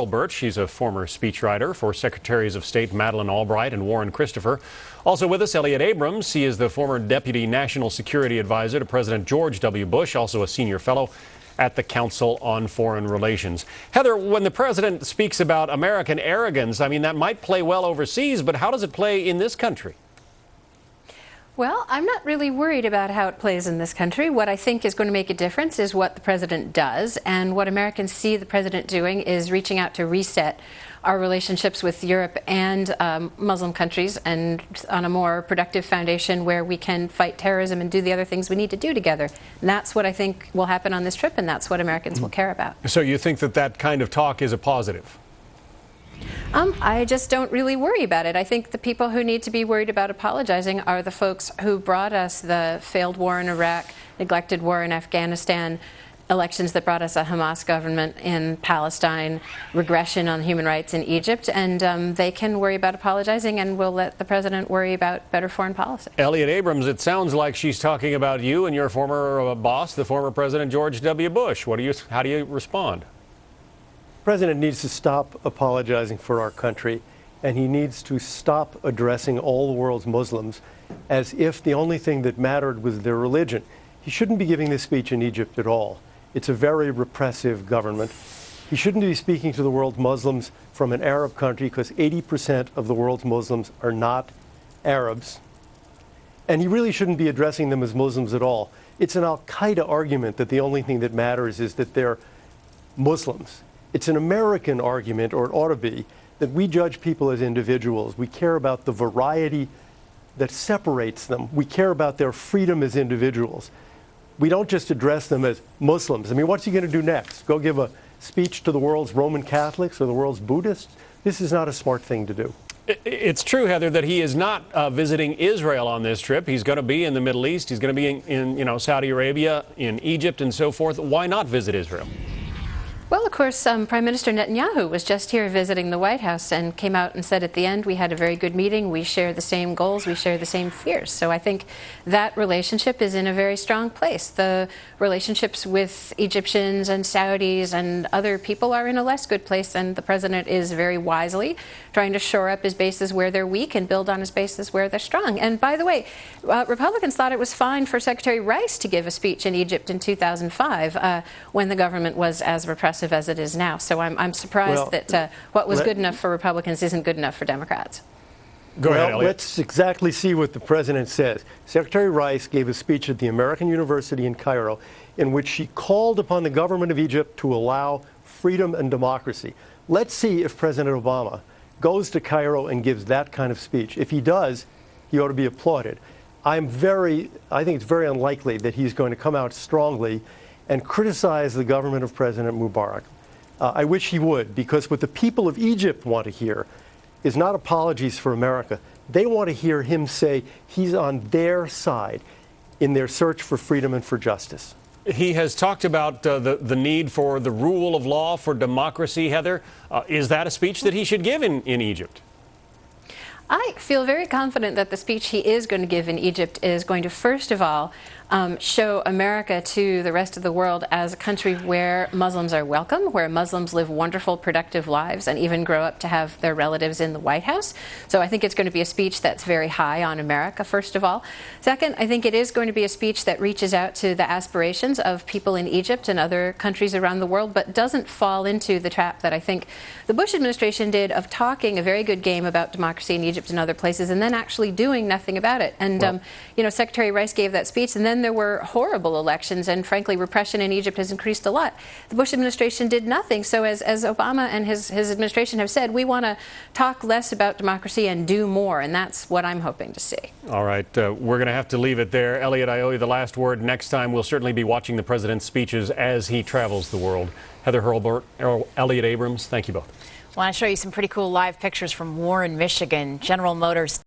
Hurlburt. She's a former speechwriter for Secretaries of State Madeleine Albright and Warren Christopher. Also with us, Eliot Abrams. He is the former Deputy National Security Advisor to President George W. Bush, also a senior fellow at the Council on Foreign Relations. Heather, when the president speaks about American arrogance, I mean, that might play well overseas, but how does it play in this country? Well, I'm not really worried about how it plays in this country. What I think is going to make a difference is what the president does, and what Americans see the president doing is reaching out to reset our relationships with Europe and Muslim countries, and on a more productive foundation where we can fight terrorism and do the other things we need to do together. And that's what I think will happen on this trip, and that's what Americans will care about. So you think that that kind of talk is a positive? I just don't really worry about it. I think the people who need to be worried about apologizing are the folks who brought us the failed war in Iraq, neglected war in Afghanistan, elections that brought us a Hamas government in Palestine, regression on human rights in Egypt, and they can worry about apologizing, and we'll let the president worry about better foreign policy. Eliot Abrams, it sounds like she's talking about you and your former boss, the former President George W. Bush. How do you respond? The president needs to stop apologizing for our country, and he needs to stop addressing all the world's Muslims as if the only thing that mattered was their religion. He shouldn't be giving this speech in Egypt at all. It's a very repressive government. He shouldn't be speaking to the world's Muslims from an Arab country because 80% of the world's Muslims are not Arabs. And he really shouldn't be addressing them as Muslims at all. It's an al-Qaeda argument that the only thing that matters is that they're Muslims. It's an American argument, or it ought to be, that we judge people as individuals. We care about the variety that separates them. We care about their freedom as individuals. We don't just address them as Muslims. I mean, what's he going to do next? Go give a speech to the world's Roman Catholics or the world's Buddhists? This is not a smart thing to do. It's true, Heather, that he is not visiting Israel on this trip. He's going to be in the Middle East. He's going to be in Saudi Arabia, in Egypt, and so forth. Why not visit Israel? Well, of course, Prime Minister Netanyahu was just here visiting the White House and came out and said at the end, we had a very good meeting, we share the same goals, we share the same fears. So I think that relationship is in a very strong place. The relationships with Egyptians and Saudis and other people are in a less good place, and the president is very wisely trying to shore up his bases where they're weak and build on his bases where they're strong. And by the way, Republicans thought it was fine for Secretary Rice to give a speech in Egypt in 2005 when the government was as repressive as it is now. So I'm surprised that what was good enough for Republicans isn't good enough for Democrats. Go ahead, Eliot. Let's exactly see what the president says. Secretary Rice gave a speech at the American University in Cairo in which she called upon the government of Egypt to allow freedom and democracy. Let's see if President Obama goes to Cairo and gives that kind of speech. If he does, he ought to be applauded. I think it's very unlikely that he's going to come out strongly and criticize the government of President Mubarak. I wish he would, because what the people of Egypt want to hear is not apologies for America. They want to hear him say he's on their side in their search for freedom and for justice. He has talked about the need for the rule of law, for democracy. Heather, is that a speech that he should give in Egypt? I feel very confident that the speech he is going to give in Egypt is going to, first of all, show America to the rest of the world as a country where Muslims are welcome, where Muslims live wonderful, productive lives, and even grow up to have their relatives in the White House. So I think it's going to be a speech that's very high on America, first of all. Second, I think it is going to be a speech that reaches out to the aspirations of people in Egypt and other countries around the world, but doesn't fall into the trap that I think the Bush administration did of talking a very good game about democracy in Egypt and other places and then actually doing nothing about it. And, Secretary Rice gave that speech, and then there were horrible elections, and frankly, repression in Egypt has increased a lot. The Bush administration did nothing. So as Obama and his administration have said, we want to talk less about democracy and do more, and that's what I'm hoping to see. All right, we're going to have to leave it there. Eliot, I owe you the last word. Next time, we'll certainly be watching the president's speeches as he travels the world. Heather Hurlburt, Eliot Abrams, thank you both. I want to show you some pretty cool live pictures from Warren, Michigan. General Motors